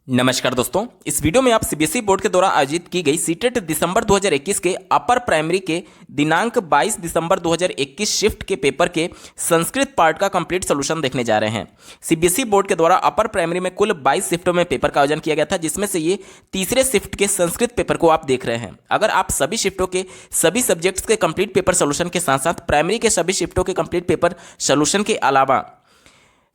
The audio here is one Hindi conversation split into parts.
नमस्कार दोस्तों, इस वीडियो में आप सीबीएसई बोर्ड के द्वारा आयोजित की गई सीटेट दिसंबर 2021 के अपर प्राइमरी के दिनांक 22 दिसंबर 2021 शिफ्ट के पेपर के संस्कृत पार्ट का कंप्लीट सॉल्यूशन देखने जा रहे हैं। सीबीएसई बोर्ड के द्वारा अपर प्राइमरी में कुल 22 शिफ्टों में पेपर का आयोजन किया गया था, जिसमें से ये तीसरे शिफ्ट के संस्कृत पेपर को आप देख रहे हैं। अगर आप सभी शिफ्टों के सभी सब्जेक्ट्स के कंप्लीट पेपर सॉल्यूशन के साथ साथ प्राइमरी के सभी शिफ्टों के कंप्लीट पेपर सॉल्यूशन के अलावा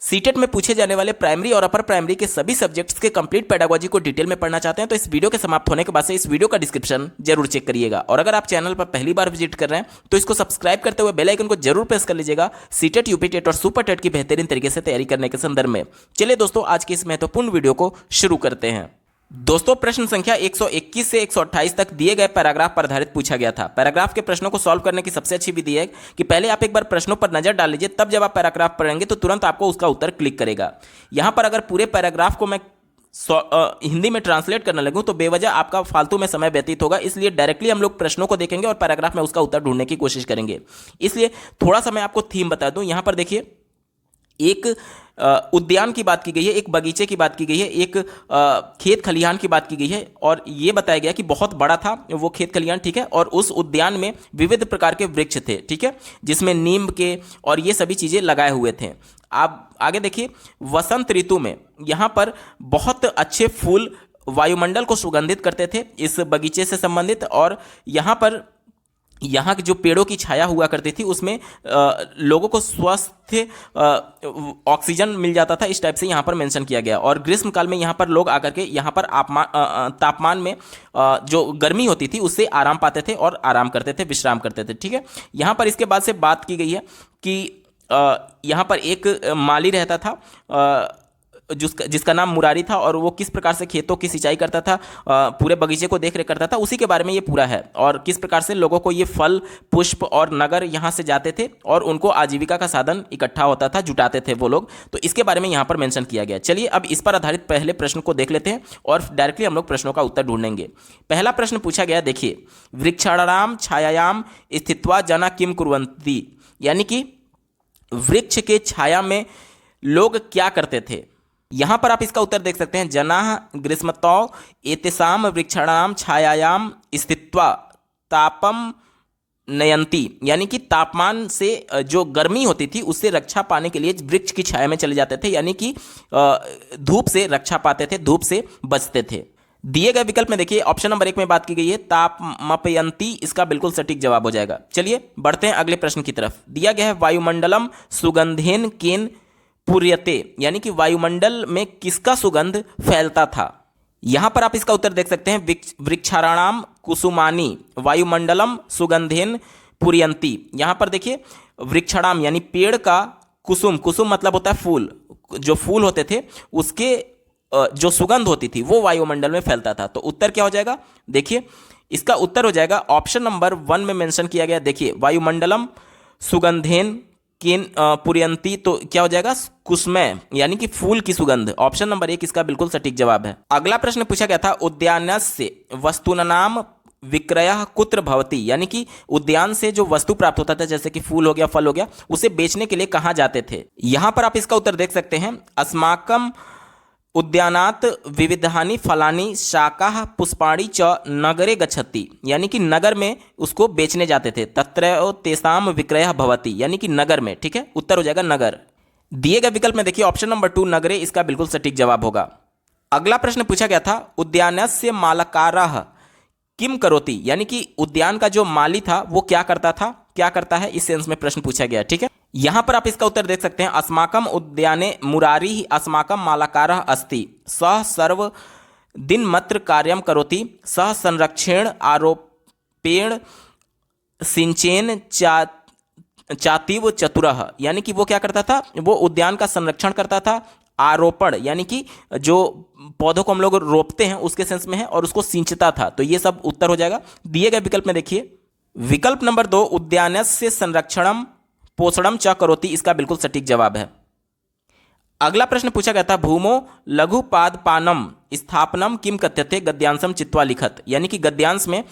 सीटेट में पूछे जाने वाले प्राइमरी और अपर प्राइमरी के सभी सब्जेक्ट्स के कंप्लीट पेडागोजी को डिटेल में पढ़ना चाहते हैं तो इस वीडियो के समाप्त होने के बाद से इस वीडियो का डिस्क्रिप्शन जरूर चेक करिएगा। और अगर आप चैनल पर पहली बार विजिट कर रहे हैं तो इसको सब्सक्राइब करते हुए बेल आइकन को जरूर प्रेस कर लीजिएगा सीटेट, यूपी टेट और सुपर टेट की बेहतरीन तरीके से तैयारी करने के संदर्भ में। चलिए दोस्तों, आज की इस महत्वपूर्ण वीडियो को शुरू करते हैं। दोस्तों, प्रश्न संख्या 121 से 128 तक दिए गए पैराग्राफ पर आधारित पूछा गया था। पैराग्राफ के प्रश्नों को सॉल्व करने की सबसे अच्छी विधि है कि पहले आप एक बार प्रश्नों पर नजर डाल लीजिए, तब जब आप पैराग्राफ पढ़ेंगे तो तुरंत आपको उसका उत्तर क्लिक करेगा। यहां पर अगर पूरे पैराग्राफ को मैं हिंदी में ट्रांसलेट करने लगूं तो बेवजह आपका फालतू में समय व्यतीत होगा, इसलिए डायरेक्टली हम लोग प्रश्नों को देखेंगे और पैराग्राफ में उसका उत्तर ढूंढने की कोशिश करेंगे। इसलिए थोड़ा सा मैं आपको थीम बता दूं। यहां पर देखिए, एक उद्यान की बात की गई है, एक बगीचे की बात की गई है, एक खेत खलिहान की बात की गई है और ये बताया गया कि बहुत बड़ा था वो खेत खलिहान, ठीक है। और उस उद्यान में विविध प्रकार के वृक्ष थे, ठीक है, जिसमें नीम के और ये सभी चीज़ें लगाए हुए थे। आप आगे देखिए, वसंत ऋतु में यहाँ पर बहुत अच्छे फूल वायुमंडल को सुगंधित करते थे इस बगीचे से संबंधित, और यहाँ की जो पेड़ों की छाया हुआ करती थी उसमें लोगों को स्वस्थ ऑक्सीजन मिल जाता था, इस टाइप से यहाँ पर मेंशन किया गया। और ग्रीष्म काल में यहाँ पर लोग आकर के यहाँ पर तापमान में जो गर्मी होती थी उससे आराम पाते थे और आराम करते थे, विश्राम करते थे, ठीक है। यहाँ पर इसके बाद से बात की गई है कि यहाँ पर एक माली रहता था जिसका नाम मुरारी था, और वो किस प्रकार से खेतों की सिंचाई करता था, पूरे बगीचे को देख रेख करता था, उसी के बारे में ये पूरा है। और किस प्रकार से लोगों को ये फल, पुष्प और नगर यहाँ से जाते थे और उनको आजीविका का साधन इकट्ठा होता था, जुटाते थे वो लोग, तो इसके बारे में यहाँ पर मेंशन किया गया। चलिए अब इस पर आधारित पहले प्रश्न को देख लेते हैं और डायरेक्टली हम लोग प्रश्नों का उत्तर ढूंढेंगे। पहला प्रश्न पूछा गया, देखिए, वृक्षाणाम छायायाम स्थित्वा जना किम कुर्वन्ति, यानी कि वृक्ष के छाया में लोग क्या करते थे। यहां पर आप इसका उत्तर देख सकते हैं, जनाः ग्रीष्मतौ एतेषां वृक्षाणां छायायां स्थित्वा तापम नयन्ति, यानी कि तापमान से जो गर्मी होती थी उससे रक्षा पाने के लिए वृक्ष की छाया में चले जाते थे, यानी कि धूप से रक्षा पाते थे, धूप से बचते थे। दिए गए विकल्प में देखिए, ऑप्शन नंबर 1 में बात की गई है तापमपयन्ति, इसका बिल्कुल सटीक जवाब हो जाएगा। चलिए बढ़ते हैं अगले प्रश्न की तरफ। दिया गया है वायुमंडलम सुगंधेन केन पुर्यते, यानी कि वायुमंडल में किसका सुगंध फैलता था। यहां पर आप इसका उत्तर देख सकते हैं, वृक्षाणाम कुसुमानी वायुमंडलम सुगंधेन पुर्यन्ति। यहां पर देखिए, वृक्षाणाम यानी पेड़ का कुसुम, कुसुम मतलब होता है फूल, जो फूल होते थे उसके जो सुगंध होती थी वो वायुमंडल में फैलता था। तो उत्तर क्या हो जाएगा, देखिए इसका उत्तर हो जाएगा ऑप्शन नंबर 1 में मेंशन किया गया। देखिए, वायुमंडलम सुगंधेन केन पुर्यन्ति, तो क्या हो जाएगा, कुसुमय, यानी कि फूल की सुगंध। ऑप्शन नंबर 1 इसका बिल्कुल सटीक जवाब है। अगला प्रश्न पूछा गया था, उद्यानस्य वस्तूनां विक्रयः कुत्र भवति, यानी कि उद्यान से जो वस्तु प्राप्त होता था जैसे कि फूल हो गया, फल हो गया, उसे बेचने के लिए कहाँ जाते थे। यहां पर आप इसका उत्तर देख सकते हैं, अस्माकं उद्यानात् विविधानि फलानि शाकाः पुष्पाणि च नगरे गच्छति, यानी कि नगर में उसको बेचने जाते थे। तत्र तेषां विक्रयः भवति, यानी कि नगर में, ठीक है, उत्तर हो जाएगा नगर। दिए गए विकल्प में देखिए, ऑप्शन नंबर 2 नगरे, इसका बिल्कुल सटीक जवाब होगा। अगला प्रश्न पूछा गया था, उद्यानस्य मालकारः किम करोति, यानी कि उद्यान का जो माली था वो क्या करता था, क्या करता है, इस सेंस में प्रश्न पूछा गया, ठीक है। यहां पर आप इसका उत्तर देख सकते हैं, अस्माकं उद्याने मुरारी अस्माकं मालाकारः अस्ति, सः सर्व दिन मत्र कार्यम करोति, सः संरक्षण आरोपेण सिंचेन चातीव चतुरः, यानी कि वो क्या करता था, वो उद्यान का संरक्षण करता था, आरोपण यानी कि जो पौधों को हम लोग रोपते हैं उसके सेंस में है, और उसको सिंचता था। तो ये सब उत्तर हो जाएगा। दिए गए विकल्प में देखिए, विकल्प नंबर 2 उद्यानस्य संरक्षणम पोषणम च करोति, इसका बिल्कुल सटीक जवाब है। अगला प्रश्न पूछा गया था, भूमो लघुपादपानम स्थापनम किम कथ्यते गद्यांशम चित्वा लिखत, यानी कि गद्यांश में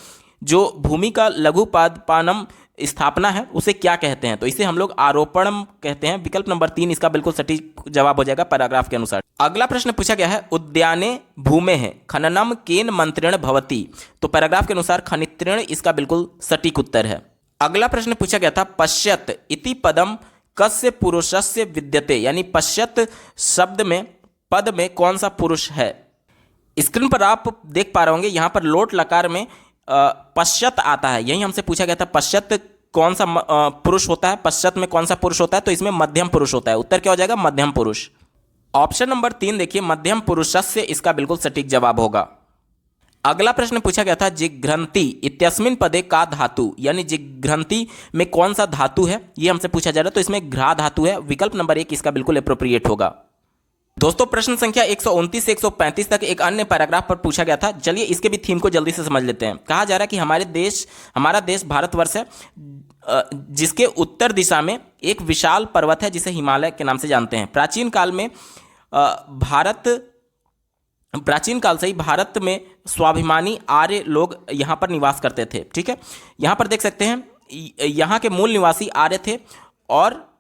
जो भूमि का लघुपादपानम स्थापना है उसे क्या कहते हैं? तो इसे हम लोग आरोपण कहते हैं। विकल्प नंबर 3 इसका बिल्कुल सटीक जवाब हो जाएगा पैराग्राफ के अनुसार। अगला प्रश्न पूछा गया है, उद्याने भूमे है खननम केन मंत्रेण भवति। तो पैराग्राफ के अनुसार खनित्रेण इसका बिल्कुल सटीक उत्तर है। अगला प्रश्न पूछा गया था, पश्यत इति पदम कस्य पुरुषस्य विद्यते, यानी पश्यत शब्द में पद में कौन सा पुरुष है? स्क्रीन पर आप देख पा रहे होंगे यहाँ पर लोट लकार में पश्यत आता है। यही हमसे पूछा गया था पश्यत कौन सा पुरुष होता है, पश्यत में कौन सा पुरुष होता है? तो इसमें मध्यम पुरुष होता है। उत्तर क्या हो जाएगा? मध्यम पुरुष। ऑप्शन नंबर 3 देखिए, मध्यम पुरुषस्य इसका बिल्कुल सटीक जवाब होगा। अगला प्रश्न पूछा गया था, जिघ्रंति इत्यस्मिन पदे का धातु, यानी जिघ्रंति में कौन सा धातु है, ये हमसे पूछा जा रहा है। तो इसमें घ्रा धातु है। विकल्प नंबर 1 इसका बिल्कुल अप्रोप्रिएट होगा। दोस्तों प्रश्न संख्या 129 से 135 तक एक अन्य पैराग्राफ पर पूछा गया था। चलिए इसके भी थीम को जल्दी से समझ लेते हैं। कहा जा रहा है कि हमारा देश भारतवर्ष है, जिसके उत्तर दिशा में एक विशाल पर्वत है जिसे हिमालय के नाम से जानते हैं। प्राचीन काल से ही भारत में स्वाभिमानी आर्य लोग यहाँ पर निवास करते थे। ठीक है, यहाँ पर देख सकते हैं यहाँ के मूल निवासी आर्य थे और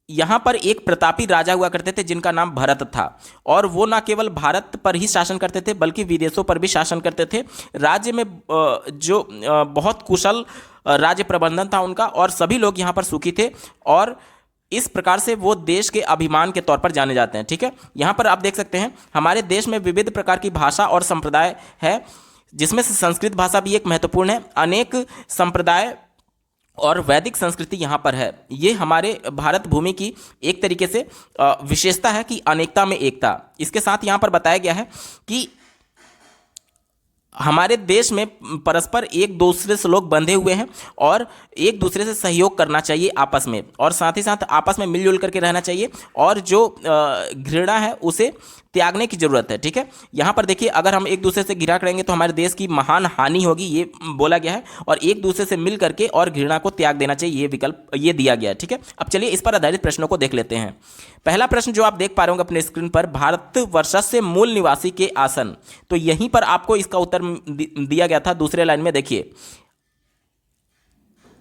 यहाँ पर एक प्रतापी राजा हुआ करते थे जिनका नाम भरत था। और वो न केवल भारत पर ही शासन करते थे बल्कि विदेशों पर भी शासन करते थे। राज्य में जो बहुत कुशल राज्य प्रबंधन था उनका, और सभी लोग यहाँ पर सुखी थे और इस प्रकार से वो देश के अभिमान के तौर पर जाने जाते हैं। ठीक है, यहाँ पर आप देख सकते हैं हमारे देश में विविध प्रकार की भाषा और संप्रदाय है, जिसमें से संस्कृत भाषा भी एक महत्वपूर्ण है। अनेक संप्रदाय और वैदिक संस्कृति यहाँ पर है। ये हमारे भारत भूमि की एक तरीके से विशेषता है कि अनेकता में एकता। इसके साथ यहाँ पर बताया गया है कि हमारे देश में परस्पर एक दूसरे से लोग बंधे हुए हैं और एक दूसरे से सहयोग करना चाहिए आपस में, और साथ ही साथ आपस में मिलजुल करके रहना चाहिए, और जो घृणा है उसे त्यागने की जरूरत है। ठीक है, यहाँ पर देखिए अगर हम एक दूसरे से घृणा करेंगे तो हमारे देश की महान हानि होगी, ये बोला गया है। और एक दूसरे से मिल करके और घृणा को त्याग देना चाहिए, ये विकल्प ये दिया गया है। ठीक है, अब चलिए इस पर आधारित प्रश्नों को देख लेते हैं। पहला प्रश्न जो आप देख पा रहे होंगे अपने स्क्रीन पर, भारतवर्षस्य मूल निवासी के आसन। तो यहीं पर आपको इसका उत्तर दिया गया था। दूसरे लाइन में देखिए,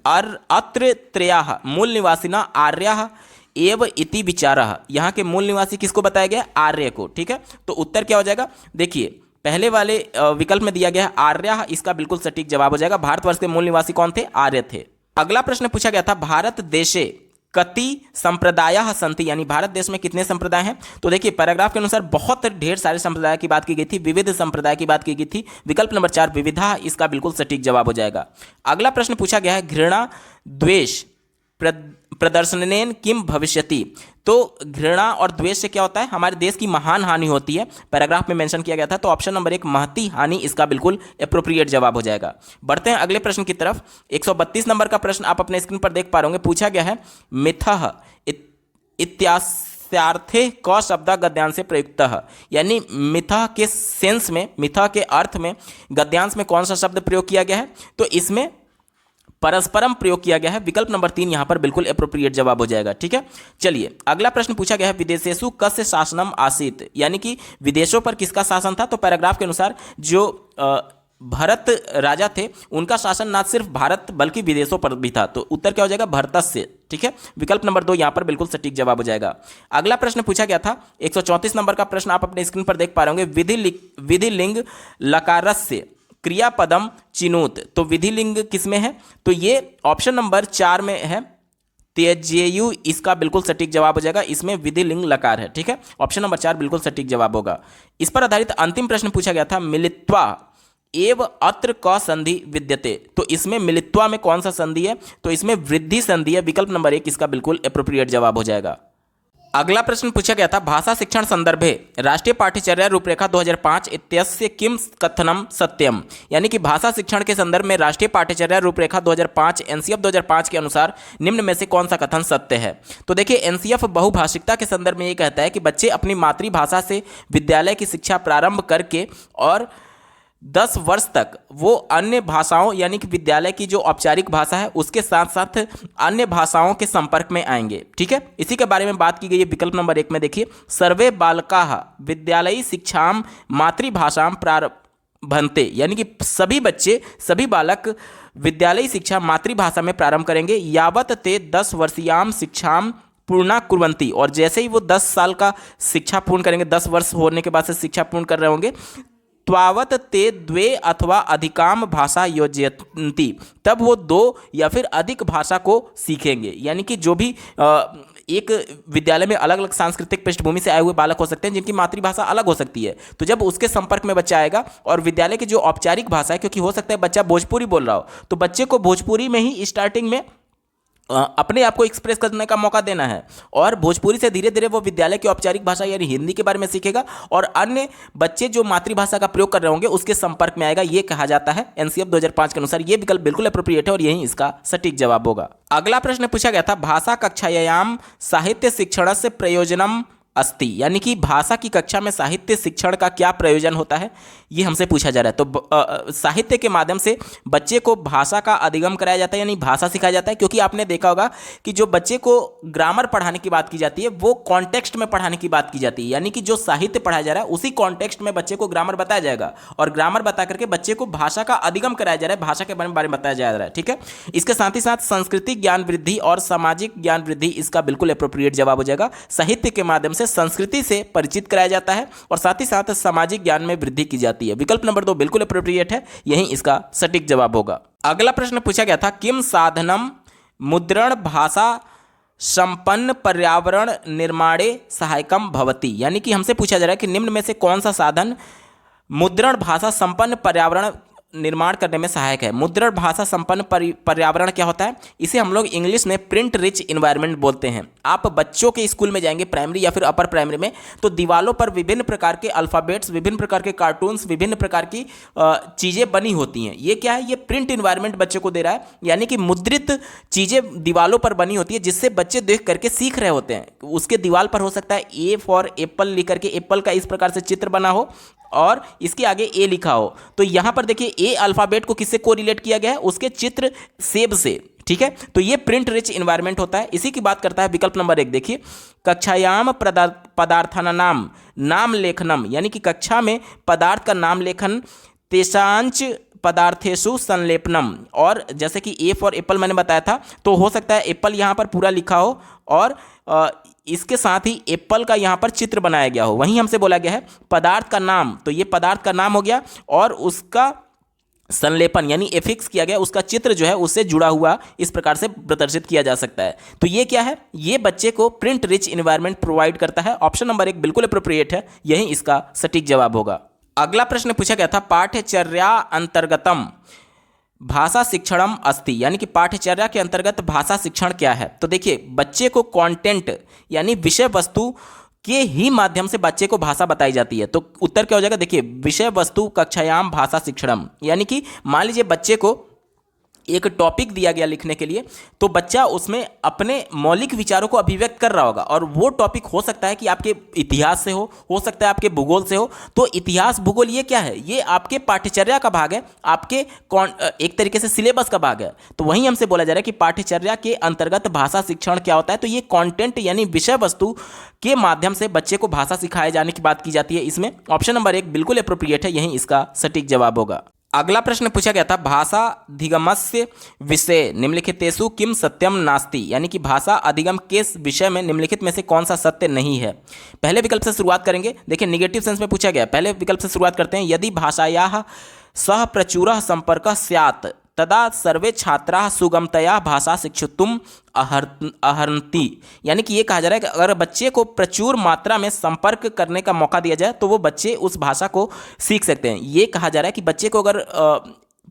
अत्र त्रयाः मूल निवासिना आर्याः एव इति विचारः। यहाँ के मूल निवासी किसको बताया गया? आर्य को। ठीक है, तो उत्तर क्या हो जाएगा? देखिए पहले वाले विकल्प में दिया गया है आर्याः, इसका बिल्कुल सटीक जवाब हो जाएगा। भारतवर्ष के मूल निवासी कौन थे? आर्य थे। अगला प्रश्न पूछा गया था, भारत देशे कति संप्रदायाः सन्ति, यानी भारत देश में कितने संप्रदाय हैं? तो देखिए पैराग्राफ के अनुसार बहुत ढेर सारे संप्रदाय की बात की गई थी, विविध संप्रदाय की बात की गई थी। विकल्प नंबर 4 विविधा इसका बिल्कुल सटीक जवाब हो जाएगा। अगला प्रश्न पूछा गया है, घृणा द्वेष प्रदर्शनेन किम भविष्यति। तो घृणा और द्वेष से क्या होता है? हमारे देश की महान हानि होती है, पैराग्राफ में मेंशन किया गया था। तो ऑप्शन नंबर 1 महती हानि इसका बिल्कुल एप्रोप्रिएट जवाब हो जाएगा। बढ़ते हैं अगले प्रश्न की तरफ। 132 नंबर का प्रश्न आप अपने स्क्रीन पर देख पा रहे होंगे। पूछा गया है, मिथः इत्यास्यार्थे क शब्द गद्यांश से प्रयुक्त, यानी मिथः के सेंस में, मिथः के अर्थ में गद्यांश में कौन सा शब्द प्रयोग किया गया है? तो इसमें परस्परम प्रयोग किया गया है। विकल्प नंबर 3 यहां पर बिल्कुल एप्रोप्रिएट जवाब हो जाएगा। ठीक है, चलिए अगला प्रश्न पूछा गया है, विदेशेषु कस्य शासनम आसीत, यानी कि विदेशों पर किसका शासन था? तो पैराग्राफ के अनुसार जो भरत राजा थे उनका शासन ना सिर्फ भारत बल्कि विदेशों पर भी था। तो उत्तर क्या हो जाएगा? भरतस्य। ठीक है, विकल्प नंबर 2 यहां पर बिल्कुल सटीक जवाब हो जाएगा। अगला प्रश्न पूछा गया था 134 नंबर का प्रश्न आप अपने स्क्रीन पर देख पा रहे होंगे, विधि लिंग लकारस्य क्रियापदम चिनोत। तो विधि लिंग किसमें है? तो ये ऑप्शन नंबर 4 में है, त्यजेयु इसका बिल्कुल सटीक जवाब हो जाएगा। इसमें विधि लिंग लकार है। ठीक है, ऑप्शन नंबर 4 बिल्कुल सटीक जवाब होगा। इस पर आधारित अंतिम प्रश्न पूछा गया था, मिलित्वा एव अत्र क संधि विद्यते। तो इसमें मिलित्वा में कौन सा संधि है? तो इसमें वृद्धि संधि है। विकल्प नंबर 1 इसका बिल्कुल एप्रोप्रिएट जवाब हो जाएगा। अगला प्रश्न पूछा गया था, भाषा शिक्षण संदर्भे राष्ट्रीय पाठ्यचर्या रूपरेखा 2005 इत्यस्य किम कथनम सत्यम, यानी कि भाषा शिक्षण के संदर्भ में राष्ट्रीय पाठ्यचर्या रूपरेखा 2005 एनसीएफ 2005 के अनुसार निम्न में से कौन सा कथन सत्य है? तो देखिए एनसीएफ बहुभाषिकता के संदर्भ में ये कहता है कि बच्चे अपनी मातृभाषा से विद्यालय की शिक्षा प्रारंभ करके और 10 वर्ष तक वो अन्य भाषाओं यानी कि विद्यालय की जो औपचारिक भाषा है उसके साथ साथ अन्य भाषाओं के संपर्क में आएंगे। ठीक है, इसी के बारे में बात की गई है। विकल्प नंबर 1 में देखिए, सर्वे बालकाः विद्यालयी शिक्षाम मातृभाषाम भंते, यानी कि सभी बच्चे, सभी बालक विद्यालयी शिक्षा मातृभाषा में प्रारंभ करेंगे। यावत ते 10 वर्षीयाम शिक्षाम पूर्णा कुर्वन्ति, और जैसे ही वो 10 साल का शिक्षा पूर्ण करेंगे, 10 वर्ष होने के बाद से शिक्षा पूर्ण कर रहे होंगे, त्वावत ते द्वे अथवा अधिकाम भाषा योजयन्ति, तब वो 2 या फिर अधिक भाषा को सीखेंगे। यानी कि जो भी एक विद्यालय में अलग अलग सांस्कृतिक पृष्ठभूमि से आए हुए बालक हो सकते हैं जिनकी मातृभाषा अलग हो सकती है, तो जब उसके संपर्क में बच्चा आएगा और विद्यालय की जो औपचारिक भाषा है, क्योंकि हो सकता है बच्चा भोजपुरी बोल रहा हो, तो बच्चे को भोजपुरी में ही स्टार्टिंग में अपने आप को एक्सप्रेस करने का मौका देना है, और भोजपुरी से धीरे धीरे वो विद्यालय की औपचारिक भाषा यानी हिंदी के बारे में सीखेगा, और अन्य बच्चे जो मातृभाषा का प्रयोग कर रहे होंगे उसके संपर्क में आएगा। ये कहा जाता है एनसीएफ 2005 के अनुसार ये विकल्प बिल्कुल अप्रोप्रिएट है और यही इसका सटीक जवाब होगा। अगला प्रश्न पूछा गया था, भाषा कक्षायाम साहित्य शिक्षण से प्रयोजनम अस्ति, यानी कि भाषा की कक्षा में साहित्य शिक्षण का क्या प्रयोजन होता है, ये हमसे पूछा जा रहा है। तो साहित्य के माध्यम से बच्चे को भाषा का अधिगम कराया जाता है, यानी भाषा सिखाया जाता है। क्योंकि आपने देखा होगा कि जो बच्चे को ग्रामर पढ़ाने की बात की जाती है वो कॉन्टेक्स्ट में पढ़ाने की बात की जाती है, यानी कि जो साहित्य पढ़ाया जा रहा है उसी कॉन्टेक्स्ट में बच्चे को ग्रामर बताया जाएगा, और ग्रामर बता करके बच्चे को भाषा का अधिगम कराया जा रहा है, भाषा के बारे में बताया जा रहा है। ठीक है, इसके साथ ही साथ सांस्कृतिक ज्ञान वृद्धि और सामाजिक ज्ञान वृद्धि इसका बिल्कुल अप्रोप्रिएट जवाब हो जाएगा। साहित्य के माध्यम से संस्कृति से परिचित कराया जाता है और साथ ही साथ सामाजिक ज्ञान में वृद्धि की जाती है। विकल्प नंबर 2 बिल्कुल अप्रोप्रिएट है, यही इसका सटीक जवाब होगा। अगला प्रश्न पूछा गया था, किम साधनम मुद्रण भाषा संपन्न पर्यावरण निर्माणे सहायकम भवति, यानी कि हमसे पूछा जा रहा है कि निम्न में से कौन सा साधन मुद्रण भाषा संपन्न पर्यावरण निर्माण करने में सहायक है। मुद्रण भाषा संपन्न पर्यावरण क्या होता है, इसे हम लोग इंग्लिश में प्रिंट रिच इन्वायरमेंट बोलते हैं। आप बच्चों के स्कूल में जाएंगे प्राइमरी या फिर अपर प्राइमरी में, तो दीवालों पर विभिन्न प्रकार के अल्फ़ाबेट्स, विभिन्न प्रकार के कार्टून्स, विभिन्न प्रकार की चीज़ें बनी होती हैं। ये क्या है, ये प्रिंट इन्वायरमेंट बच्चे को दे रहा है, यानी कि मुद्रित चीज़ें दीवालों पर बनी होती है जिससे बच्चे देख करके सीख रहे होते हैं। उसके दीवार पर हो सकता है ए फॉर एप्पल लिख करके एप्पल का इस प्रकार से चित्र बना हो और इसके आगे ए लिखा हो, तो यहाँ पर देखिए ए अल्फ़ाबेट को किससे कोरिलेट किया गया है, उसके चित्र सेब से। ठीक है, तो ये प्रिंट रिच इन्वायरमेंट होता है। इसी की बात करता है विकल्प नंबर 1, देखिए कक्षायाम पदार्थानाम नाम लेखनम, यानी कि कक्षा में पदार्थ का नाम लेखन, तेषांच पदार्थेषु संलेपनम, और जैसे कि ए फॉर एप्पल मैंने बताया था, तो हो सकता है एप्पल यहाँ पर पूरा लिखा हो और इसके साथ ही एप्पल का यहाँ पर चित्र बनाया गया हो। वहीं हमसे बोला गया है पदार्थ का नाम, तो ये पदार्थ का नाम हो गया और उसका संलेपन यानी एफिक्स किया गया, उसका चित्र जो है उससे जुड़ा हुआ इस प्रकार से प्रदर्शित किया जा सकता है। तो ये क्या है, ये बच्चे को प्रिंट रिच इन्वायरमेंट प्रोवाइड करता है। ऑप्शन नंबर 1 बिल्कुल अप्रोप्रिएट है, यही इसका सटीक जवाब होगा। अगला प्रश्न पूछा गया था, पाठ्यचर्या अंतर्गतम भाषा शिक्षणम अस्ति, यानी कि पाठ्यचर्या के अंतर्गत भाषा शिक्षण क्या है। तो देखिए बच्चे को कंटेंट यानी विषय वस्तु के ही माध्यम से बच्चे को भाषा बताई जाती है। तो उत्तर क्या हो जाएगा, देखिए विषय वस्तु कक्षायाम भाषा शिक्षणम, यानी कि मान लीजिए बच्चे को एक टॉपिक दिया गया लिखने के लिए, तो बच्चा उसमें अपने मौलिक विचारों को अभिव्यक्त कर रहा होगा, और वो टॉपिक हो सकता है कि आपके इतिहास से हो सकता है आपके भूगोल से हो। तो इतिहास भूगोल ये क्या है, ये आपके पाठ्यचर्या का भाग है, आपके एक तरीके से सिलेबस का भाग है। तो वहीं हमसे बोला जा रहा है कि पाठ्यचर्या के अंतर्गत भाषा शिक्षण क्या होता है, तो ये कंटेंट यानी विषय वस्तु के माध्यम से बच्चे को भाषा सिखाए जाने की बात की जाती है। इसमें ऑप्शन नंबर 1 बिल्कुल अप्रोप्रिएट है, यही इसका सटीक जवाब होगा। अगला प्रश्न पूछा गया था, भाषा अधिगमस्य विषय निम्नलिखितेषु किम सत्यम नास्ति, यानी कि भाषा अधिगम के विषय में निम्नलिखित में से कौन सा सत्य नहीं है। पहले विकल्प से शुरुआत करेंगे, देखिए निगेटिव सेंस में पूछा गया, पहले विकल्प से शुरुआत करते हैं। यदि भाषायाः सह प्रचुरः संपर्कः स्यात् तदा सर्वे छात्राः सुगमतया भाषा शिक्षितुम् अर्हन्ति, यानी कि ये कहा जा रहा है कि अगर बच्चे को प्रचुर मात्रा में संपर्क करने का मौका दिया जाए तो वो बच्चे उस भाषा को सीख सकते हैं। ये कहा जा रहा है कि बच्चे को अगर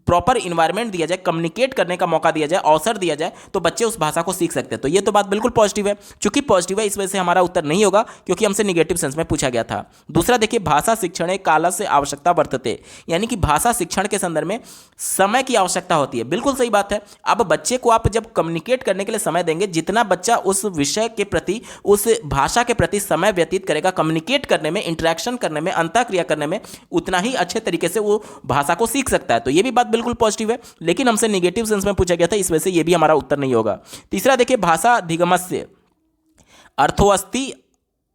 प्रॉपर इन्वायरमेंट दिया जाए, कम्युनिकेट करने का मौका दिया जाए, अवसर दिया जाए, तो बच्चे उस भाषा को सीख सकते हैं। तो ये तो बात बिल्कुल पॉजिटिव है। चूंकि पॉजिटिव है इस वजह से हमारा उत्तर नहीं होगा, क्योंकि हमसे निगेटिव सेंस में पूछा गया था। दूसरा देखिए, भाषा शिक्षण कालस्य आवश्यकता वर्तते, यानी कि भाषा शिक्षण के संदर्भ में समय की आवश्यकता होती है। बिल्कुल सही बात है। अब बच्चे को आप जब कम्युनिकेट करने के लिए समय देंगे, जितना बच्चा उस विषय के प्रति, उस भाषा के प्रति समय व्यतीत करेगा, कम्युनिकेट करने में, इंटरेक्शन करने में, अंतःक्रिया करने में, उतना ही अच्छे तरीके से वो भाषा को सीख सकता है। तो ये भी बात बिल्कुल पॉजिटिव है, लेकिन हमसे नेगेटिव सेंस में पूछा गया था, इस वजह से ये भी हमारा उत्तर नहीं होगा। तीसरा देखिए, भाषा अधिगमस्य अर्थोऽस्ति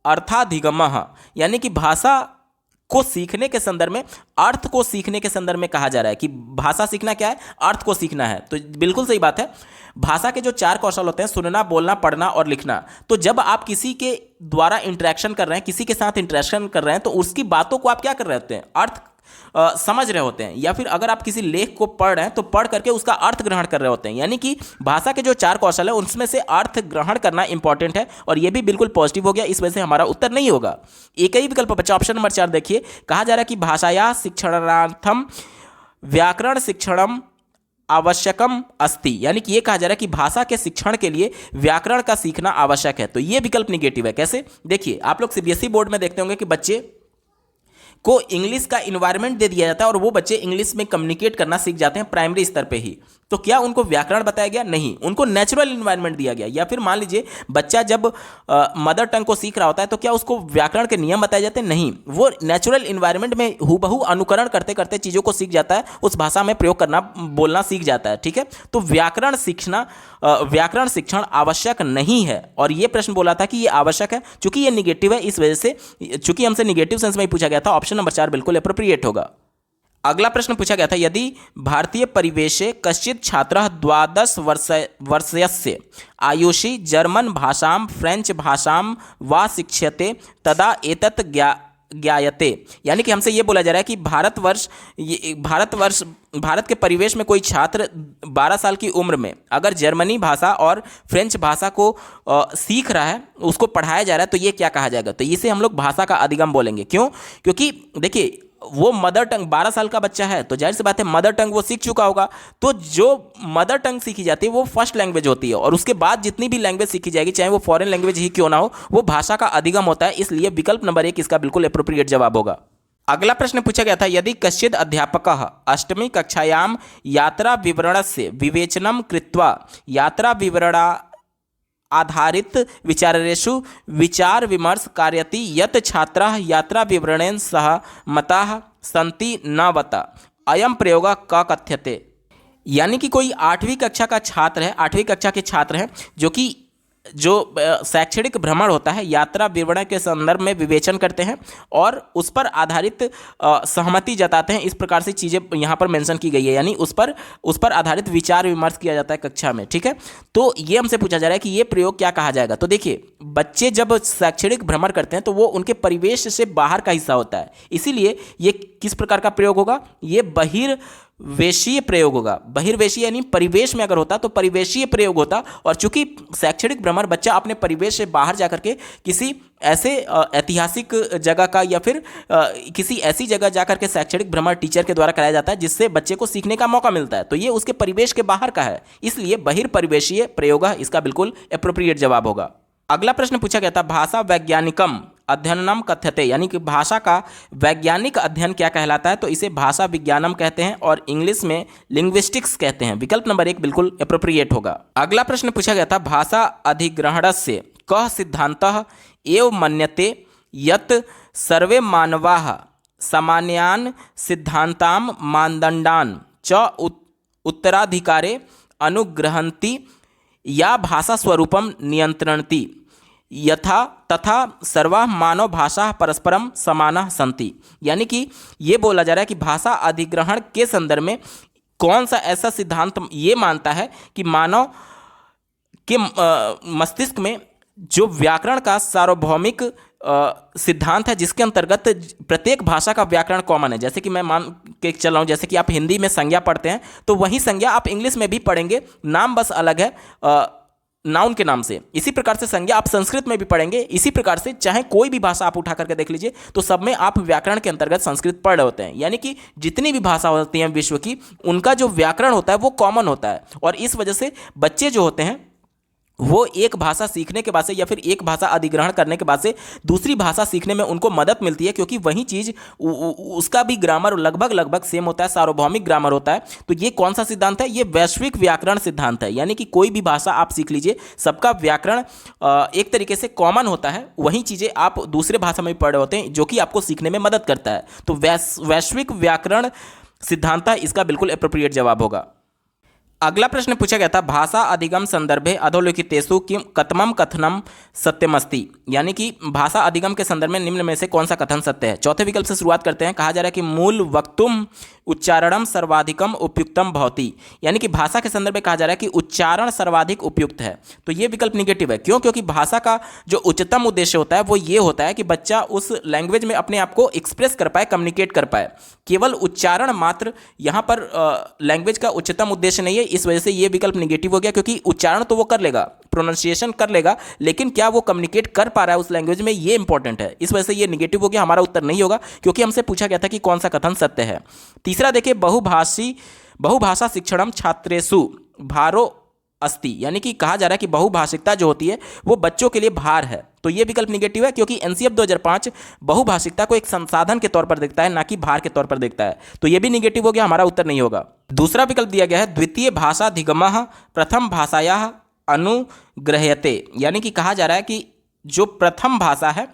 अर्थाधिगमः, यानी कि भाषा को सीखने के संदर्भ में, अर्थ को सीखने के संदर्भ में कहा जा रहा है कि भाषा सीखना क्या है, अर्थ को सीखना है। तो बिल्कुल सही बात है। भाषा के जो 4 कौशल होते हैं, सुनना, बोलना, पढ़ना और लिखना, तो जब आप किसी के द्वारा इंटरेक्शन कर रहे हैं, किसी के साथ इंटरेक्शन कर रहे हैं, तो उसकी बातों को आप क्या कर रहे होते हैं, अर्थ समझ रहे होते हैं। या फिर अगर आप किसी लेख को पढ़ रहे हैं तो पढ़ करके उसका अर्थ ग्रहण कर रहे होते हैं। यानी कि भाषा के जो 4 कौशल है उनमें से अर्थ ग्रहण करना इंपॉर्टेंट है, और यह भी बिल्कुल पॉजिटिव हो गया। इस वजह से हमारा उत्तर नहीं होगा। एक ही विकल्प बचा, ऑप्शन नंबर 4 देखिए। कहा जा रहा है कि भाषाया शिक्षणार्थम व्याकरण शिक्षणम आवश्यकम अस्ति, यानी कि ये कहा जा रहा है कि भाषा के शिक्षण के लिए व्याकरण का सीखना आवश्यक है। तो ये विकल्प निगेटिव है। कैसे? देखिए, आप लोग सीबीएसई बोर्ड में देखते होंगे कि बच्चे को इंग्लिश का इन्वायरमेंट दे दिया जाता है और वो बच्चे इंग्लिश में कम्युनिकेट करना सीख जाते हैं प्राइमरी स्तर पे ही। तो क्या उनको व्याकरण बताया गया? नहीं, उनको नेचुरल इन्वायरमेंट दिया गया। या फिर मान लीजिए बच्चा जब मदर टंग को सीख रहा होता है तो क्या उसको व्याकरण के नियम बताए जाते हैं? नहीं, वो नेचुरल इन्वायरमेंट में हूबहू अनुकरण करते करते चीज़ों को सीख जाता है, उस भाषा में प्रयोग करना, बोलना सीख जाता है। ठीक है, तो व्याकरण व्याकरण शिक्षण आवश्यक नहीं है। और ये प्रश्न बोला था कि ये आवश्यक है, चूंकि ये निगेटिव है, इस वजह से, चूंकि हमसे निगेटिव सेंस में ही पूछा गया था, ऑप्शन नंबर 4 बिल्कुल एप्रोप्रिएट होगा। अगला प्रश्न पूछा गया था, यदि भारतीय परिवेशे कश्चित् छात्रः 12 वर्षस्य आयुषि जर्मन भाषां फ्रेंच भाषां वा शिक्ष्यते तदा एतत् ज्ञायते। यानी कि हमसे ये बोला जा रहा है कि भारत के परिवेश में कोई छात्र 12 साल की उम्र में अगर जर्मनी भाषा और फ्रेंच भाषा को सीख रहा है, उसको पढ़ाया जा रहा है, तो ये क्या कहा जाएगा? तो इसे हम लोग भाषा का अधिगम बोलेंगे। क्यों? क्योंकि देखिए, वो मदर टंग 12 साल का बच्चा है तो जाहिर सी बात है मदर टंग वो सीख चुका होगा। तो जो मदर टंग सीखी जाती है वो फर्स्ट लैंग्वेज होती है, और उसके बाद जितनी भी लैंग्वेज सीखी जाएगी, चाहे वो फॉरेन लैंग्वेज ही क्यों ना हो, वो भाषा का अधिगम होता है। इसलिए विकल्प नंबर 1 इसका बिल्कुल एप्रोप्रिएट जवाब होगा। अगला प्रश्न पूछा गया था, यदि कश्चित् अध्यापकः 8वीं कक्षायां यात्रा विवरणस्य विवेचनं कृत्वा यात्रा विवरणा आधारित विचारेषु विचार विमर्श कारयति यत् छात्राः यात्रा विवरणेन सह मताः सन्ति न बत अयं प्रयोगः क कथ्यते। यानी कि कोई 8वीं कक्षा का छात्र है, 8वीं कक्षा के छात्र हैं जो शैक्षणिक भ्रमण होता है, यात्रा विवरण के संदर्भ में विवेचन करते हैं और उस पर आधारित सहमति जताते हैं। इस प्रकार से चीज़ें यहाँ पर मेंशन की गई है, यानी उस पर आधारित विचार विमर्श किया जाता है कक्षा में। ठीक है, तो ये हमसे पूछा जा रहा है कि ये प्रयोग क्या कहा जाएगा। तो देखिए, बच्चे जब शैक्षणिक भ्रमण करते हैं तो वो उनके परिवेश से बाहर का हिस्सा होता है, इसीलिए ये किस प्रकार का प्रयोग होगा? ये बहिर्वेशीय प्रयोग होगा। बहिर्वेशीय यानी परिवेश में अगर होता तो परिवेशीय प्रयोग होता, और चूंकि शैक्षणिक भ्रमण बच्चा अपने परिवेश से बाहर जाकर के किसी ऐसे ऐतिहासिक जगह का या फिर किसी ऐसी जगह जाकर के शैक्षणिक भ्रमण टीचर के द्वारा कराया जाता है जिससे बच्चे को सीखने का मौका मिलता है, तो ये उसके परिवेश के बाहर का है, इसलिए बहिर्परिवेशीय प्रयोग इसका बिल्कुल एप्रोप्रिएट जवाब होगा। अगला प्रश्न पूछा गया था, भाषा वैज्ञानिकम अध्ययनम कथ्यते, यानी कि भाषा का वैज्ञानिक अध्ययन क्या कहलाता है? तो इसे भाषा विज्ञानम कहते हैं और इंग्लिश में लिंग्विस्टिक्स कहते हैं। विकल्प नंबर 1 बिल्कुल एप्रोप्रिएट होगा। अगला प्रश्न पूछा गया था, भाषा अधिग्रहणस्य कः सिद्धान्तः एव मन्यते यत् सर्वे मानवाः सामान्यान् सिद्धान्तान् मानदण्डान् च उत्तराधिकारे अनुग्रहन्ति या भाषा स्वरूपम नियंत्रणति यथा तथा सर्वा मानव भाषा परस्परम समानः सन्ति। यानी कि ये बोला जा रहा है कि भाषा अधिग्रहण के संदर्भ में कौन सा ऐसा सिद्धांत ये मानता है कि मानव के मस्तिष्क में जो व्याकरण का सार्वभौमिक सिद्धांत है, जिसके अंतर्गत प्रत्येक भाषा का व्याकरण कॉमन है। जैसे कि मैं मान के चल रहा हूँ, जैसे कि आप हिंदी में संज्ञा पढ़ते हैं तो वही संज्ञा आप इंग्लिश में भी पढ़ेंगे, नाम बस अलग है नाउन के नाम से। इसी प्रकार से संज्ञा आप संस्कृत में भी पढ़ेंगे। इसी प्रकार से चाहे कोई भी भाषा आप उठा करके देख लीजिए तो सब में आप व्याकरण के अंतर्गत संस्कृत पढ़ रहे होते हैं। यानी कि जितनी भी भाषा होती हैं विश्व की, उनका जो व्याकरण होता है वो कॉमन होता है, और इस वजह से बच्चे जो होते हैं वो एक भाषा सीखने के बाद से या फिर एक भाषा अधिग्रहण करने के बाद से दूसरी भाषा सीखने में उनको मदद मिलती है, क्योंकि वही चीज़ उसका भी ग्रामर लगभग सेम होता है, सार्वभौमिक ग्रामर होता है। तो ये कौन सा सिद्धांत है? ये वैश्विक व्याकरण सिद्धांत है। यानी कि कोई भी भाषा आप सीख लीजिए, सबका व्याकरण एक तरीके से कॉमन होता है, वही चीज़ें आप दूसरे भाषा में भी पढ़ रहे होते हैं जो कि आपको सीखने में मदद करता है। तो वैश्विक व्याकरण सिद्धांत इसका बिल्कुल एप्रोप्रिएट जवाब होगा। अगला प्रश्न पूछा गया था, भाषा अधिगम संदर्भे अधोलिखितेषु किम कतमम कथनम सत्यमस्ति, यानी कि भाषा अधिगम के संदर्भ में निम्न में से कौन सा कथन सत्य है। चौथे विकल्प से शुरुआत करते हैं। कहा जा रहा है कि मूल वक्तुम उच्चारणम सर्वाधिकम उपयुक्तम भवति, यानी कि भाषा के संदर्भ में कहा जा रहा है कि उच्चारण सर्वाधिक उपयुक्त है। तो ये विकल्प निगेटिव है। क्यों? क्योंकि भाषा का जो उच्चतम उद्देश्य होता है वो ये होता है कि बच्चा उस लैंग्वेज में अपने आप को एक्सप्रेस कर पाए, कम्युनिकेट कर पाए। केवल उच्चारण मात्र यहाँ पर लैंग्वेज का उच्चतम उद्देश्य नहीं है। इस वजह से ये विकल्प निगेटिव हो गया, क्योंकि उच्चारण तो वो कर लेगा, प्रोनाउंसिएशन कर लेगा, लेकिन क्या वो कम्युनिकेट कर पा रहा है उस लैंग्वेज में, ये इंपॉर्टेंट है। इस वजह से ये निगेटिव हो गया, हमारा उत्तर नहीं होगा, क्योंकि हमसे पूछा गया था कि कौन सा कथन सत्य है। तीसरा देखिए, बहुभाषा शिक्षणम छात्रेषु भारो अस्ति, यानी कि कहा जा रहा है कि बहुभाषिकता जो होती है वो बच्चों के लिए भार है। तो ये विकल्प निगेटिव है, क्योंकि एनसीएफ 2005 बहुभाषिकता को एक संसाधन के तौर पर देखता है, ना कि भार के तौर पर देखता है। तो ये भी निगेटिव हो गया, हमारा उत्तर नहीं होगा। दूसरा विकल्प दिया गया है, द्वितीय भाषाधिगमः प्रथम भाषायाः अनुग्रह्यते, यानी कि कहा जा रहा है कि जो प्रथम भाषा है,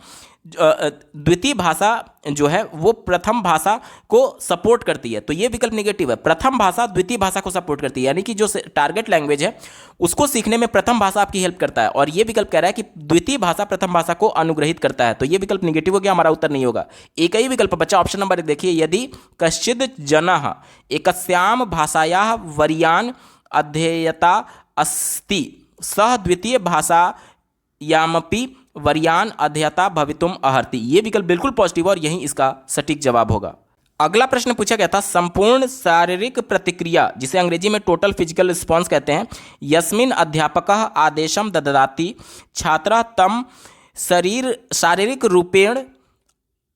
द्वितीय भाषा जो है वो प्रथम भाषा को सपोर्ट करती है। तो ये विकल्प निगेटिव है। प्रथम भाषा द्वितीय भाषा को सपोर्ट करती है, यानी कि जो टारगेट लैंग्वेज है उसको सीखने में प्रथम भाषा आपकी हेल्प करता है, और ये विकल्प कह रहा है कि द्वितीय भाषा प्रथम भाषा को अनुग्रहित करता है। तो ये विकल्प निगेटिव हो गया, हमारा उत्तर नहीं होगा। एक ही विकल्प बचा, ऑप्शन नंबर 1 देखिए, यदि कश्चिद जनः एकस्याम भाषायाः वरीयान् अध्येयता अस्ति सह द्वितीय भाषायामपि वरीयान अध्येता भवितुम अर्हति। ये विकल्प बिल्कुल पॉजिटिव और यही इसका सटीक जवाब होगा। अगला प्रश्न पूछा गया था, संपूर्ण शारीरिक प्रतिक्रिया, जिसे अंग्रेजी में टोटल फिजिकल रिस्पॉन्स कहते हैं, यस्मिन अध्यापकः आदेशम ददाति छात्रः तम शारीरिक रूपेण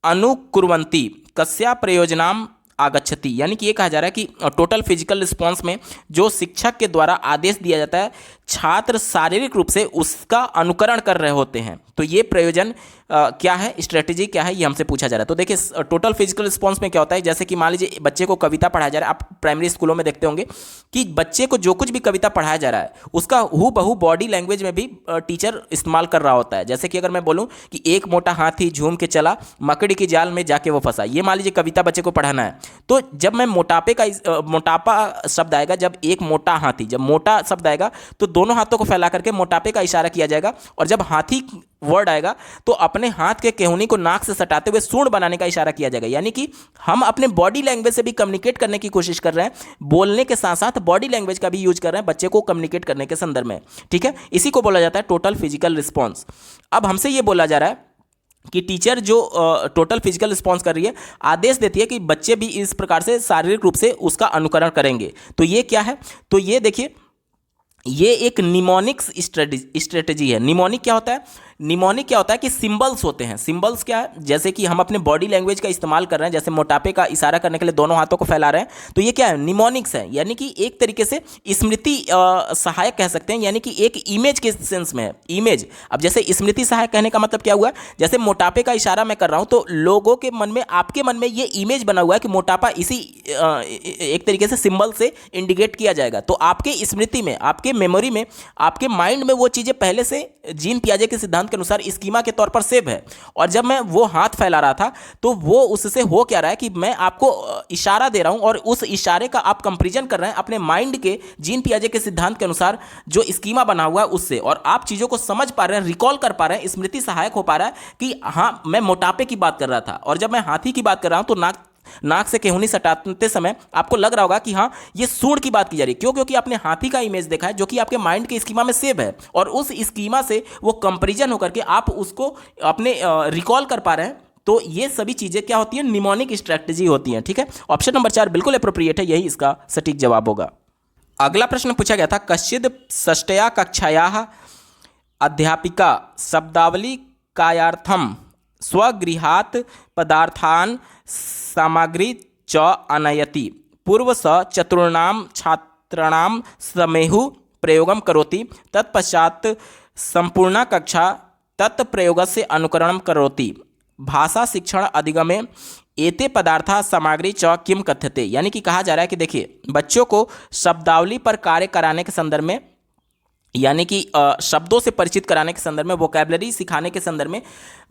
अनुकुर्वन्ति कस्या प्रयोजनाम आगच्छति, यानी कि ये कहा जा रहा है कि टोटल फिजिकल रिस्पॉन्स में जो शिक्षक के द्वारा आदेश दिया जाता है, छात्र शारीरिक रूप से उसका अनुकरण कर रहे होते हैं। तो ये प्रयोजन क्या है, स्ट्रेटेजी क्या है, ये हमसे पूछा जा रहा है। तो देखिए, टोटल फिजिकल रिस्पॉन्स में क्या होता है, जैसे कि मान लीजिए बच्चे को कविता पढ़ाया जा रहा है, आप प्राइमरी स्कूलों में देखते होंगे कि बच्चे को जो कुछ भी कविता पढ़ाया जा रहा है उसका हूबहू बॉडी लैंग्वेज में भी टीचर इस्तेमाल कर रहा होता है। जैसे कि अगर मैं बोलूँ कि एक मोटा हाथी झूम के चला, मकड़ी की जाल में जाके वो फंसा, ये मान लीजिए कविता बच्चे को पढ़ाना है। तो जब मैं मोटापा शब्द आएगा, जब एक मोटा हाथी, जब मोटा शब्द आएगा तो दोनों हाथों को फैला करके मोटापे का इशारा किया जाएगा, और जब हाथी वर्ड आएगा तो अपने हाथ के केहूनी को नाक से सटाते हुए सूंड बनाने का इशारा किया जाएगा। यानी कि हम अपने बॉडी लैंग्वेज से भी कम्युनिकेट करने की कोशिश कर रहे हैं, बोलने के साथ साथ बॉडी लैंग्वेज का भी यूज कर रहे हैं बच्चे को कम्युनिकेट करने के संदर्भ में। ठीक है, इसी को बोला जाता है टोटल फिजिकल रिस्पॉन्स। अब हमसे ये बोला जा रहा है कि टीचर जो टोटल फिजिकल रिस्पॉन्स कर रही है, आदेश देती है कि बच्चे भी इस प्रकार से शारीरिक रूप से उसका अनुकरण करेंगे। तो ये क्या है, तो ये देखिए, ये एक निमोनिक्स स्ट्रेटेजी है। निमोनिक क्या होता है? निमोनिक क्या होता है कि सिंबल्स होते हैं। सिंबल्स क्या है, जैसे कि हम अपने बॉडी लैंग्वेज का इस्तेमाल कर रहे हैं, जैसे मोटापे का इशारा करने के लिए दोनों हाथों को फैला रहे हैं, तो ये क्या है, निमोनिक्स है। यानी कि एक तरीके से स्मृति सहायक कह सकते हैं, यानी कि एक इमेज के सेंस में है, इमेज। अब जैसे स्मृति सहायक कहने का मतलब क्या हुआ, जैसे मोटापे का इशारा मैं कर रहा हूं तो लोगों के मन में, आपके मन में ये इमेज बना हुआ है कि मोटापा इसी एक तरीके से सिंबल से इंडिकेट किया जाएगा। तो आपके स्मृति में, आपके मेमोरी में, आपके माइंड में वो चीज़ें पहले से जीन पियाजे के सिद्धांत के अनुसार स्कीमा के तौर पर सेव है। और जब मैं वो हाथ फैला रहा था तो वो उससे हो क्या रहा है कि मैं आपको इशारा दे रहा हूं और उस इशारे का आप कंपैरिजन कर रहे हैं अपने माइंड के जीन पियाजे के सिद्धांत के अनुसार जो स्कीमा बना हुआ है उससे, और आप चीज़ों को समझ पा रहे हैं, रिकॉल कर पा रहे हैं, स्मृति सहायक हो पा रहा है कि हाँ, मैं मोटापे की बात कर रहा था और जब मैं हाथी की बात कर रहा हूं तो नाक से केहूनी सटाते समय आपको लग रहा होगा कि हाँ, ये सूंड की बात की जा रही है। क्यों? क्योंकि आपने हाथी का इमेज देखा है जो कि आपके माइंड के स्कीमा में सेव है, और उस स्कीमा से वो कंपैरिजन होकर के आप उसको अपने रिकॉल कर पा रहे हैं। तो ये सभी चीजें क्या होती हैं, निमोनिक स्ट्रेटजी होती हैं। ठीक है, ऑप्शन नंबर 4 बिल्कुल एप्रोप्रिएट है, यही इसका सटीक जवाब होगा। अगला प्रश्न पूछा गया था, कश्चिद षष्ठया कक्षायाः अध्यापिका शब्दावली कायार्थम स्वगृहात् पदार्थान् सामग्री च आनयति पूर्व स चतुर्णां छात्राणां समेहु प्रयोगं करोति तत्पश्चात् संपूर्णा कक्षा तत्प्रयोगस्य अनुकरणं करोति भाषा शिक्षण अधिगमे एते पदार्था सामग्री च किम कथ्यते। यानी कि कहा जा रहा है कि देखिए, बच्चों को शब्दावली पर कार्य कराने के संदर्भ में, यानी कि शब्दों से परिचित कराने के संदर्भ में, वोकैबुलरी सिखाने के संदर्भ में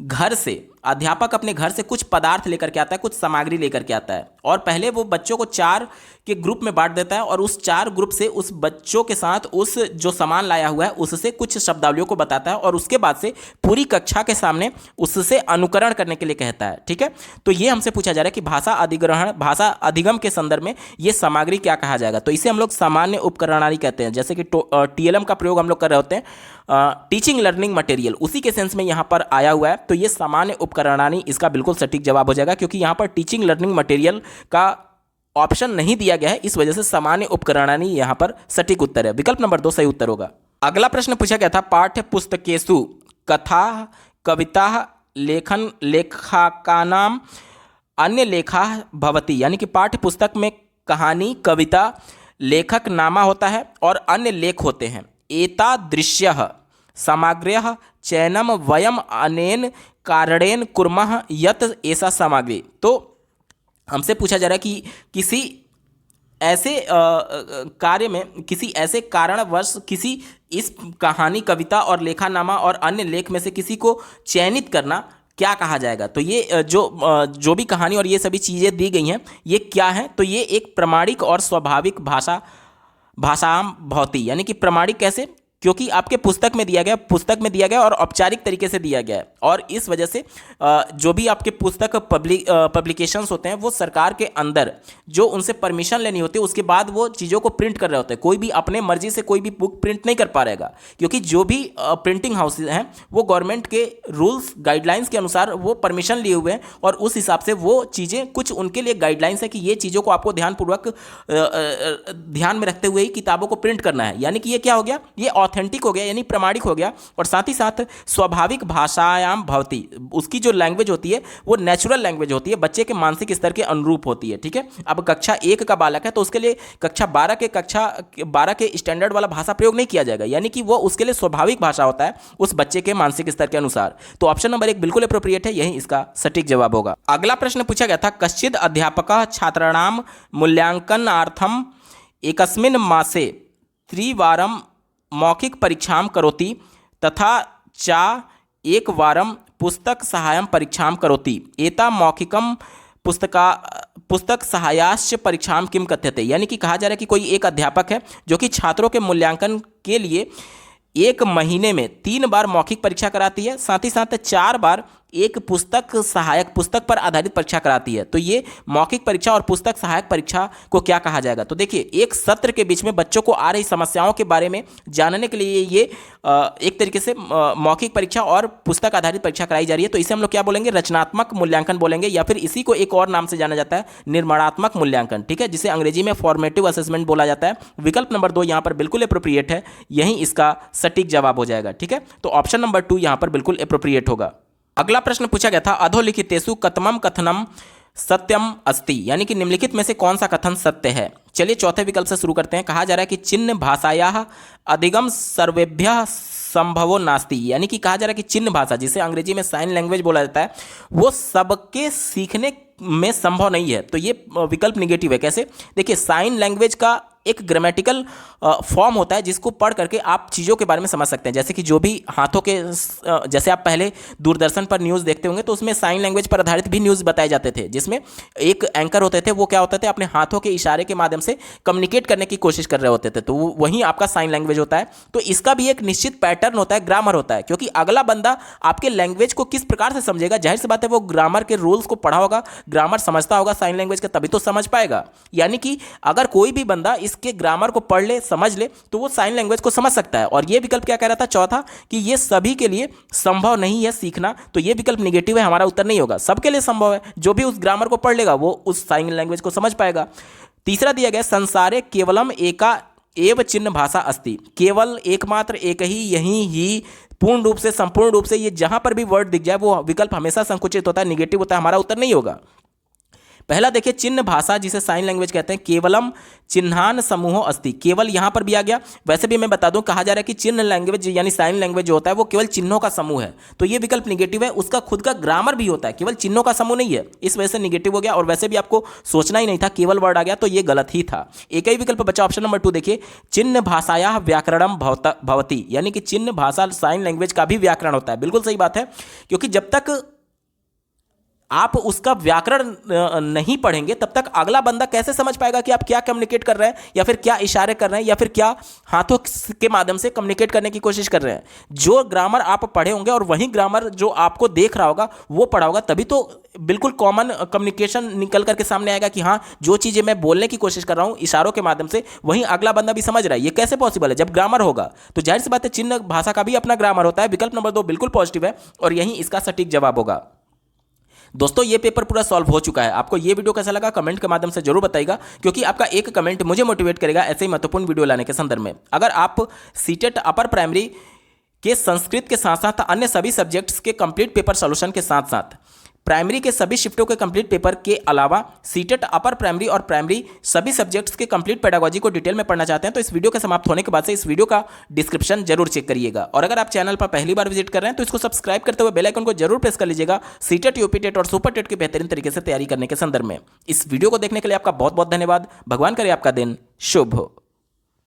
घर से अध्यापक अपने घर से कुछ पदार्थ लेकर के आता है, कुछ सामग्री लेकर के आता है, और पहले वो बच्चों को 4 के ग्रुप में बांट देता है और उस 4 ग्रुप से उस बच्चों के साथ उस जो सामान लाया हुआ है उससे कुछ शब्दावलियों को बताता है और उसके बाद से पूरी कक्षा के सामने उससे अनुकरण करने के लिए कहता है। ठीक है, तो ये हमसे पूछा जा रहा है कि भाषा अधिग्रहण, भाषा अधिगम के संदर्भ में ये सामग्री क्या कहा जाएगा। तो इसे हम लोग सामान्य उपकरणानी कहते हैं, जैसे कि TLM का प्रयोग हम लोग कर रहे होते हैं, टीचिंग लर्निंग मटेरियल, उसी के सेंस में यहाँ पर आया हुआ है। तो ये सामान्य उपकरणानी इसका बिल्कुल सटीक जवाब हो जाएगा, क्योंकि यहाँ पर टीचिंग लर्निंग मटेरियल का ऑप्शन नहीं दिया गया है, इस वजह से सामान्य उपकरणानी यहाँ पर सटीक उत्तर है। विकल्प नंबर 2 सही उत्तर होगा। अगला प्रश्न पूछा गया था, पाठ्य पुस्तकेषु कथा कविता लेखन लेखाकानाम अन्य लेखा भवति, यानी कि पाठ्य पुस्तक में कहानी, कविता, लेखक नामा होता है और अन्य लेख होते हैं। एतादृश्यः सामग्र्यः चयनम वयम अनेन कारणेन कुर्मः यत् एषा सामग्री। तो हमसे पूछा जा रहा है कि किसी ऐसे कार्य में, किसी ऐसे कारणवश किसी इस कहानी, कविता और लेखानामा और अन्य लेख में से किसी को चयनित करना क्या कहा जाएगा। तो ये जो भी कहानी और ये सभी चीज़ें दी गई हैं ये क्या है, तो ये एक प्रमाणिक और स्वाभाविक भाषाम भवति, यानी कि प्रमाणिक कैसे, क्योंकि आपके पुस्तक में दिया गया और औपचारिक तरीके से दिया गया है, और इस वजह से जो भी आपके पुस्तक पब्लिकेशंस होते हैं वो सरकार के अंदर जो उनसे परमिशन लेनी होती है उसके बाद वो चीज़ों को प्रिंट कर रहे होते हैं। कोई भी अपने मर्जी से कोई भी बुक प्रिंट नहीं कर पा रहेगा, क्योंकि जो भी प्रिंटिंग हाउसेज हैं वो गवर्नमेंट के रूल्स गाइडलाइंस के अनुसार वो परमिशन लिए हुए हैं, और उस हिसाब से वो चीज़ें कुछ उनके लिए गाइडलाइंस है कि ये चीज़ों को आपको ध्यानपूर्वक ध्यान में रखते हुए ही किताबों को प्रिंट करना है। यानी कि ये क्या हो गया, ये ऑथेंटिक हो गया, यानी प्रमाणिक हो गया, और साथ ही साथ स्वाभाविक भाषायाम भवति, उसकी जो लैंग्वेज होती है वो नेचुरल लैंग्वेज होती है, बच्चे के मानसिक स्तर के अनुरूप होती है। ठीक है, अब कक्षा 1 का बालक है तो उसके लिए कक्षा 12 के स्टैंडर्ड वाला भाषा प्रयोग नहीं किया जाएगा, यानी कि वो उसके लिए स्वाभाविक भाषा होता है उस बच्चे के मानसिक स्तर के अनुसार। तो ऑप्शन नंबर 1 बिल्कुल एप्रोप्रिएट है, यही इसका सटीक जवाब होगा। अगला प्रश्न पूछा गया था, कश्चिद अध्यापकः छात्राणां मूल्यांकनार्थम एकस्मिन् मासे त्रिवारं मौखिक परीक्षां करोति तथा चा एकवारं पुस्तक सहायं परीक्षां करोति। एता मौखिकं पुस्तक सहायाश्च परीक्षां किम कथ्यते, यानी कि कहा जा रहा है कि कोई एक अध्यापक है जो कि छात्रों के मूल्यांकन के लिए 1 महीने में 3 बार मौखिक परीक्षा कराती है, साथ ही साथ 4 बार एक पुस्तक सहायक, पुस्तक पर आधारित परीक्षा कराती है। तो ये मौखिक परीक्षा और पुस्तक सहायक परीक्षा को क्या कहा जाएगा। तो देखिए, एक सत्र के बीच में बच्चों को आ रही समस्याओं के बारे में जानने के लिए ये एक तरीके से मौखिक परीक्षा और पुस्तक आधारित परीक्षा कराई जा रही है। तो इसे हम लोग क्या बोलेंगे, रचनात्मक मूल्यांकन बोलेंगे, या फिर इसी को एक और नाम से जाना जाता है निर्माणात्मक मूल्यांकन। ठीक है, जिसे अंग्रेजी में फॉर्मेटिव असेसमेंट बोला जाता है। विकल्प नंबर 2 यहाँ पर बिल्कुल एप्रोप्रिएट है, यही इसका सटीक जवाब हो जाएगा। ठीक है, तो ऑप्शन नंबर 2 यहाँ पर बिल्कुल एप्रोप्रिएट होगा। अगला प्रश्न पूछा गया था, अधोलिखितेषु कतमं कथनम सत्यम अस्ति, यानी कि निम्नलिखित में से कौन सा कथन सत्य है। चलिए चौथे विकल्प से शुरू करते हैं। कहा जा रहा है कि चिन्ह भाषायाः अधिगम सर्वेभ्यः संभवो नास्ति, यानी कि कहा जा रहा है कि चिन्ह भाषा, जिसे अंग्रेजी में साइन लैंग्वेज बोला जाता है, वो सबके सीखने में संभव नहीं है। तो ये विकल्प निगेटिव है। कैसे, देखिए, साइन लैंग्वेज का एक ग्रामेटिकल फॉर्म होता है जिसको पढ़ करके आप चीज़ों के बारे में समझ सकते हैं। जैसे कि जो भी हाथों के, जैसे आप पहले दूरदर्शन पर न्यूज़ देखते होंगे तो उसमें साइन लैंग्वेज पर आधारित भी न्यूज़ बताए जाते थे, जिसमें एक एंकर होते थे, वो क्या होते थे, अपने हाथों के इशारे के माध्यम से कम्युनिकेट करने की कोशिश कर रहे होते थे। तो वही आपका साइन लैंग्वेज होता है। तो इसका भी एक निश्चित पैटर्न होता है, ग्रामर होता है, क्योंकि अगला बंदा आपके लैंग्वेज को किस प्रकार से समझेगा, जाहिर सी बात है वो ग्रामर के रूल्स को पढ़ा होगा, ग्रामर समझता होगा साइन लैंग्वेज का, तभी तो समझ पाएगा। यानी कि अगर कोई भी बंदा इसके ग्रामर को पढ़ ले, समझ ले, तो वो साइन लैंग्वेज को समझ सकता है। और ये विकल्प क्या कह रहा था, चौथा, कि ये सभी के लिए संभव नहीं है सीखना। तो ये विकल्प नेगेटिव है, हमारा उत्तर नहीं होगा। सबके लिए संभव है, जो भी उस ग्रामर को पढ़ लेगा वो उस साइन लैंग्वेज को समझ पाएगा। तीसरा दिया गया, संसारे केवलम एका एव चिन्ह भाषा अस्ति, केवल एकमात्र एक ही, यही ही पूर्ण रूप से, संपूर्ण रूप से, ये जहां पर भी वर्ड दिख जाए वो विकल्प हमेशा संकुचित होता है, निगेटिव होता है, हमारा उत्तर नहीं होगा। पहला देखिए, चिन्ह भाषा जिसे साइन लैंग्वेज कहते हैं, केवलम चिन्हान समूहो अस्ति, केवल यहां पर भी आ गया। वैसे भी मैं बता दूं, कहा जा रहा है कि चिन्ह लैंग्वेज यानी साइन लैंग्वेज जो होता है वो केवल चिन्हों का समूह है। तो ये विकल्प निगेटिव है, उसका खुद का ग्रामर भी होता है, केवल चिन्हों का समूह नहीं है, इस वजह से निगेटिव हो गया। और वैसे भी आपको सोचना ही नहीं था, केवल वर्ड आ गया तो ये गलत ही था। एक ही विकल्प बचा, ऑप्शन नंबर 2 देखिए, चिन्ह भाषाया व्याकरणम भवति, यानी कि चिन्ह भाषा साइन लैंग्वेज का भी व्याकरण होता है। बिल्कुल सही बात है, क्योंकि जब तक आप उसका व्याकरण नहीं पढ़ेंगे तब तक अगला बंदा कैसे समझ पाएगा कि आप क्या कम्युनिकेट कर रहे हैं, या फिर क्या इशारे कर रहे हैं, या फिर क्या हाथों के माध्यम से कम्युनिकेट करने की कोशिश कर रहे हैं। जो ग्रामर आप पढ़े होंगे और वही ग्रामर जो आपको देख रहा होगा वो पढ़ा होगा, तभी तो बिल्कुल कॉमन कम्युनिकेशन निकल करके सामने आएगा कि हाँ, जो चीज़ें मैं बोलने की कोशिश कर रहा हूँ इशारों के माध्यम से, वहीं अगला बंदा भी समझ रहा है। ये कैसे पॉसिबल है? जब ग्रामर होगा तो जाहिर सी बात है चिन्ह भाषा का भी अपना ग्रामर होता है। विकल्प नंबर 2 बिल्कुल पॉजिटिव है और यही इसका सटीक जवाब होगा। दोस्तों ये पेपर पूरा सॉल्व हो चुका है। आपको ये वीडियो कैसा लगा कमेंट के माध्यम से जरूर बताइएगा, क्योंकि आपका एक कमेंट मुझे मोटिवेट करेगा ऐसे ही महत्वपूर्ण वीडियो लाने के संदर्भ में। अगर आप सीटेट अपर प्राइमरी के संस्कृत के साथ साथ अन्य सभी सब्जेक्ट्स के कंप्लीट पेपर सॉल्यूशन के साथ साथ प्राइमरी के सभी शिफ्टों के कंप्लीट पेपर के अलावा सीटेट अपर प्राइमरी और प्राइमरी सभी सब्जेक्ट्स के कंप्लीट पेडागोजी को डिटेल में पढ़ना चाहते हैं तो इस वीडियो के समाप्त होने के बाद से इस वीडियो का डिस्क्रिप्शन जरूर चेक करिएगा। और अगर आप चैनल पर पहली बार विजिट कर रहे हैं तो इसको सब्सक्राइब करते हुए बेल आइकन को जरूर प्रेस कर लीजिएगा सीटेट, यूपी टेट और सुपर टेट की बेहतरीन तरीके से तैयारी करने के संदर्भ में। इस वीडियो को देखने के लिए आपका बहुत बहुत धन्यवाद। भगवान करे आपका दिन शुभ हो।